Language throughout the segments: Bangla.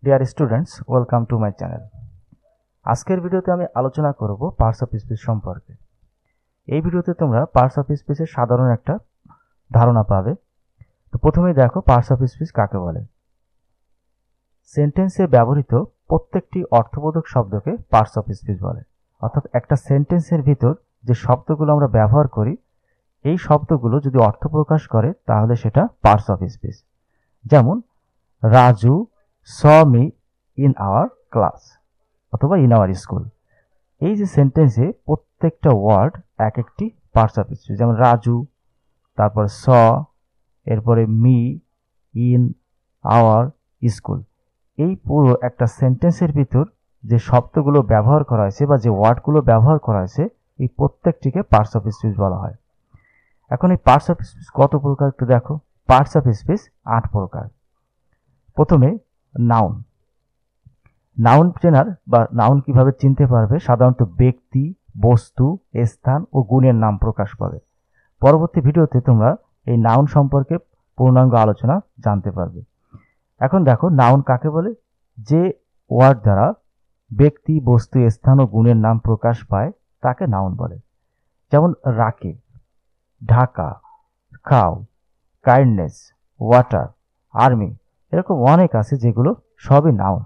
Dear students, welcome to my channel. আজকের ভিডিওতে আমি আলোচনা করব পার্টস অফ স্পিচ সম্পর্কে। এই ভিডিওতে তোমরা পার্টস অফ স্পিচের সাধারণ একটা ধারণা পাবে। তো প্রথমেই দেখো পার্টস অফ স্পিচ কাকে বলে। সেন্টেন্সে ব্যবহৃত প্রত্যেকটি অর্থবোধক শব্দকে পার্টস অফ স্পিচ বলে। অর্থাৎ একটা সেন্টেন্সের ভিতর যে শব্দগুলো আমরা ব্যবহার করি, এই শব্দগুলো যদি অর্থ প্রকাশ করে তাহলে সেটা পার্টস অফ স্পিচ। যেমন Raju saw me in our class অথবা in our school। এই যে সেন্টেন্সে প্রত্যেকটা ওয়ার্ড এক একটি পার্টস অফ স্পিচ। যেমন রাজু, তারপর স, এরপরে মি, ইন, আওয়ার, স্কুল। এই পুরো একটা সেন্টেন্সের ভিতর যে শব্দগুলো ব্যবহার করা হয়েছে বা যে ওয়ার্ডগুলো ব্যবহার করা হয়েছে, এই প্রত্যেকটিকে পার্টস অফ স্পিচ বলা হয়। এখন এই পার্টস অফ স্পিচ কত প্রকার একটু দেখো। পার্টস অফ স্পিচ 8 প্রকার। প্রথমে নাউন। নাউন চেনার বা নাউন কিভাবে চিনতে পারবে? সাধারণত ব্যক্তি, বস্তু, স্থান ও গুণের নাম প্রকাশ পাবে। পরবর্তী ভিডিওতে তোমরা এই নাউন সম্পর্কে পূর্ণাঙ্গ আলোচনা জানতে পারবে। এখন দেখো নাউন কাকে বলে। যে ওয়ার্ড দ্বারা ব্যক্তি, বস্তু, স্থান ও গুণের নাম প্রকাশ পায় তাকে নাউন বলে। যেমন Rakib, Dhaka, cow, kindness, water, army, এরকম অনেক আছে যেগুলো সবই নাউন।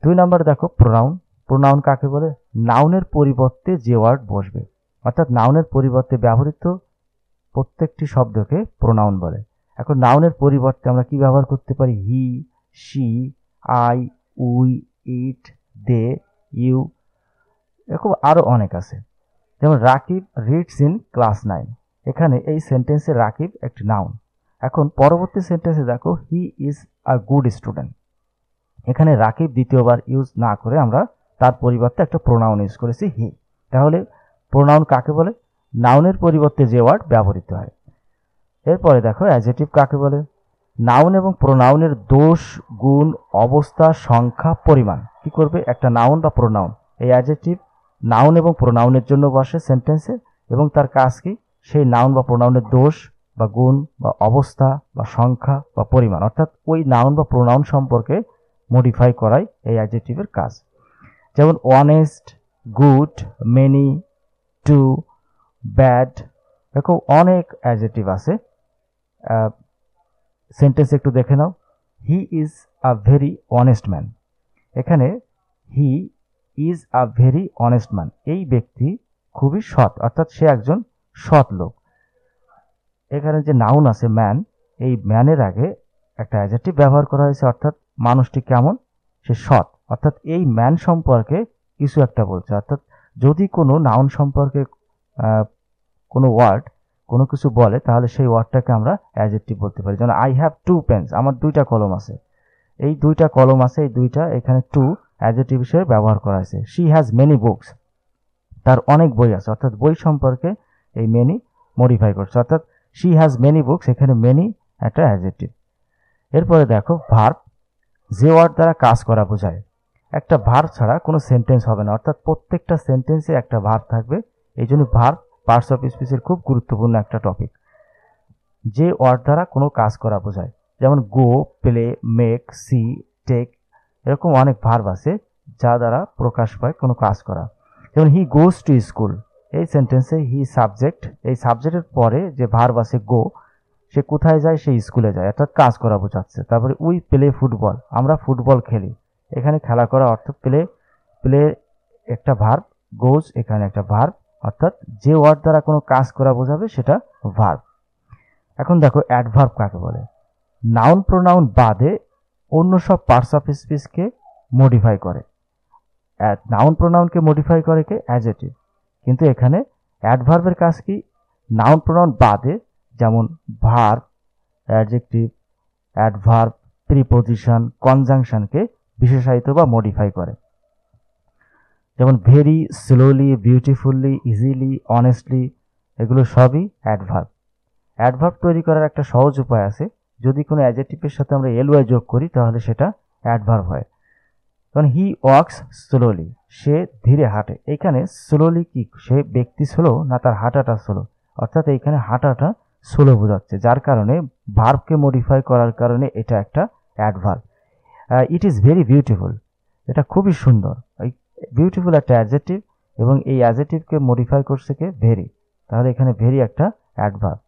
2 নাম্বার দেখো প্রোনাউন। প্রোনাউন কাকে বলে? নাউনের পরিবর্তে যে ওয়ার্ড বসবে, অর্থাৎ নাউনের পরিবর্তে ব্যবহৃত প্রত্যেকটি শব্দকে প্রোনাউন বলে। এখন নাউনের পরিবর্তে আমরা কি ব্যবহার করতে পারি? He, she, I, we, it, they, you, এরকম আরো অনেক আছে। যেমন রাকিব রিডস ইন ক্লাস 9। এখানে এই সেন্টেন্সে রাকিব একটি নাউন। এখন পরবর্তী সেন্টেন্সে দেখো হি ইজ আ গুড স্টুডেন্ট। এখানে রাকিব দ্বিতীয়বার ইউজ না করে আমরা তার পরিবর্তে একটা প্রোনাউন ইউজ করেছি হি। তাহলে প্রোনাউন কাকে বলে? নাউনের পরিবর্তে যে ওয়ার্ড ব্যবহৃত হয়। এরপরে দেখো অ্যাডজেক্টিভ কাকে বলে। নাউন এবং প্রোনাউনের দোষ, গুণ, অবস্থা, সংখ্যা, পরিমাণ কি করবে? একটা নাউন বা প্রোনাউন। এই অ্যাডজেক্টিভ নাউন এবং প্রোনাউনের জন্য বসে সেন্টেন্সে, এবং তার কাজ কি? সেই নাউন বা প্রোনাউনের দোষ বা গুণ বা অবস্থা বা সংখ্যা বা পরিমাণ, অর্থাৎ ওই নাউন বা প্রোনাউন সম্পর্কে মডিফাই করাই এই অ্যাডজেক্টিভের কাজ। যেমন honest, good, many, two, bad, এরকম অনেক অ্যাডজেক্টিভ আছে। সেন্টেন্স একটু দেখে নাও। He is a very honest man. এখানে he is a very honest man, এই ব্যক্তি খুবই সৎ, অর্থাৎ সে একজন সৎ লোক। এখানে যে নাউন আছে ম্যান, এই ম্যানের আগে একটা অ্যাডজেক্টিভ ব্যবহার করা হয়েছে, অর্থাৎ মানুষটি কেমন? সে সৎ, অর্থাৎ এই ম্যান সম্পর্কে কিছু একটা বলছে। অর্থাৎ যদি কোনো নাউন সম্পর্কে কোনো ওয়ার্ড কোনো কিছু বলে তাহলে সেই ওয়ার্ডটাকে আমরা অ্যাডজেক্টিভ বলতে পারি। যেমন আই হ্যাভ 2 পেন্স, আমার 2টা কলম আছে। এই 2টা কলম আছে, এই 2টা, এখানে 2 অ্যাডজেক্টিভ হিসেবে ব্যবহার করা হয়েছে। শি হ্যাজ মেনি বুকস, তার অনেক বই আছে, অর্থাৎ বই সম্পর্কে এই মেনি মডিফাই করছে, অর্থাৎ শি হ্যাজ মেনি বুকস, এখানে মেনি একটা অ্যাডজেক্টিভ। এরপরে দেখো ভার্ব। যে ওয়ার্ড দ্বারা কাজ করা বোঝায়। একটা ভার্ব ছাড়া কোনো সেন্টেন্স হবে না, অর্থাৎ প্রত্যেকটা সেন্টেন্সে একটা ভার্ব থাকবে। এই জন্য ভার্ব পার্টস অফ স্পিচের খুব গুরুত্বপূর্ণ একটা টপিক। যে ওয়ার্ড দ্বারা কোনো কাজ করা বোঝায়, যেমন গো, প্লে, মেক, সি, টেক, এরকম অনেক ভার্ব আছে যা দ্বারা প্রকাশ পায় কোনো কাজ করা। যেমন হি গোজ টু স্কুল, এই সেন্টেন্সে হি সাবজেক্ট, এই সাবজেক্টের পরে যে ভার্ব আছে গো, সে কোথায় যায়? সে স্কুলে যায়, অর্থাৎ কাজ করা বোঝাচ্ছে। তারপরে উই প্লে ফুটবল, আমরা ফুটবল খেলি। এখানে খেলা করা অর্থ প্লে, প্লে একটা ভার্ব, গোজ এখানে একটা ভার্ব, অর্থাৎ যে ওয়ার্ড দ্বারা কোনো কাজ করা বোঝাবে সেটা ভার্ব। এখন দেখো অ্যাডভার্ব কাকে বলে। নাউন প্রোনাউন বাদে অন্য সব পার্টস অফ স্পিচকে মডিফাই করে। নাউন প্রোনাউনকে মডিফাই করে কে? অ্যাডজেক্টিভ। কিন্তু এখানে অ্যাডভার্বের কাজ কি? নাউন প্রোনাউন বাদে, যেমন ভার্ব, অ্যাডজেক্টিভ, অ্যাডভার্ব, প্রিপোজিশন, কনজাংশনকে বিশেষায়িত বা মডিফাই করে। যেমন very, slowly, beautifully, easily, honestly, এগুলো সবই অ্যাডভার্ব। অ্যাডভার্ব তৈরি করার একটা সহজ উপায় আছে। যদি কোনো অ্যাডজেক্টিভের সাথে আমরা এলওয়াই যোগ করি তাহলে সেটা অ্যাডভার্ব হয়। কারণ হি ওয়াক্স স্লোলি, সে ধীরে হাঁটে। এইখানে স্লোলি কি সে ব্যক্তি স্লো না তার হাঁটাটা স্লো? অর্থাৎ এইখানে হাঁটাটা স্লো বোঝাচ্ছে, যার কারণে ভার্বকে মডিফাই করার কারণে এটা একটা adverb. It is very beautiful, এটা খুবই সুন্দর। বিউটিফুল একটা অ্যাডজেক্টিভ এবং এই অ্যাডজেক্টিভকে মডিফাই করছে কে? ভেরি। তাহলে এখানে ভেরি একটা অ্যাডভার্ব।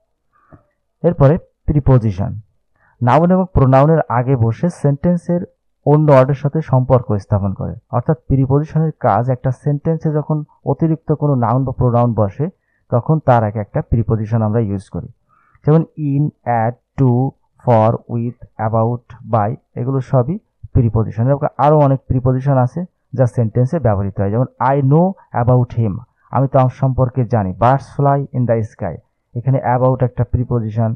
এরপরে প্রিপোজিশন, নাউন এবং প্রোনাউনের আগে বসে সেন্টেন্সের অন্য ওয়ার্ডের সাথে সম্পর্ক স্থাপন করে। অর্থাৎ প্রিপোজিশনের কাজ একটা সেন্টেন্সে যখন অতিরিক্ত কোনো নাউন বা প্রোনাউন বসে তখন তার আগে একটা প্রিপোজিশন আমরা ইউজ করি। যেমন in, at, to, for, with, about, by, এগুলো সবই প্রিপোজিশন। আরও অনেক প্রিপোজিশন আছে যা সেন্টেন্সে ব্যবহৃত হয়। যেমন আই নো অ্যাবাউট হিম, আমি তো আমার সম্পর্কে জানি। Birds fly in the sky, এখানে অ্যাবাউট একটা প্রিপোজিশন,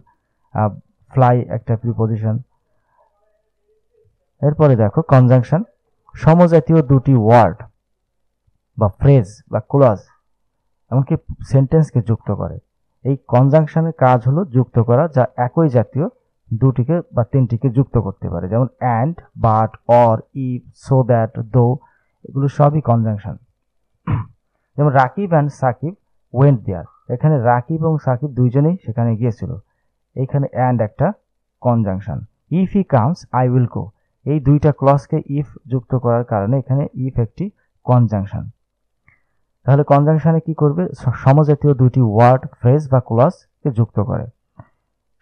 ফ্লাই একটা প্রিপোজিশন। এরপরে দেখো কনজাংশন, সমজাতীয় দুটি ওয়ার্ড বা ফ্রেজ বা ক্লজ এমনকি সেন্টেন্সকে যুক্ত করে। এই কনজাংশনের কাজ হলো যুক্ত করা, যা একই জাতীয় দুটিকে বা তিনটিকে যুক্ত করতে পারে। যেমন and, but, or, if, so that, though, এগুলো সবই কনজাংশন। যেমন Rakib and Sakib went there, এখানে রাকিব এবং সাকিব দুইজনেই সেখানে গিয়েছিল, এইখানে অ্যান্ড একটা conjunction. If he comes I will go, এই দুইটা ক্লজকে ইফ যুক্ত করার কারণে এখানে ইফ একটি কনজাংশন। তাহলে কনজাংশনে কি করবে? সমজাতীয় দুটি ওয়ার্ড, ফ্রেজ বা ক্লজকে যুক্ত করে।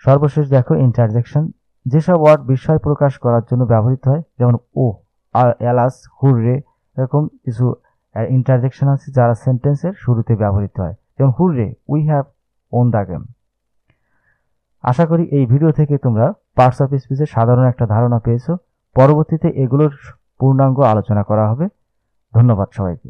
সর্বশেষ দেখো ইন্টারজেকশন, যেসব ওয়ার্ড বিস্ময় প্রকাশ করার জন্য ব্যবহৃত হয়, যেমন ও, আর, এলাস, হুররে, এরকম কিছু ইন্টারজেকশন আছে যারা সেন্টেন্সের শুরুতে ব্যবহৃত হয়। যেমন hurray, we have won the game. আশা করি এই ভিডিও থেকে তোমরা পার্টস অফ স্পিচের সাধারণ একটা ধারণা পেয়েছো। পরবর্তীতে এগুলোর পূর্ণাঙ্গ আলোচনা করা হবে। ধন্যবাদ সবাইকে।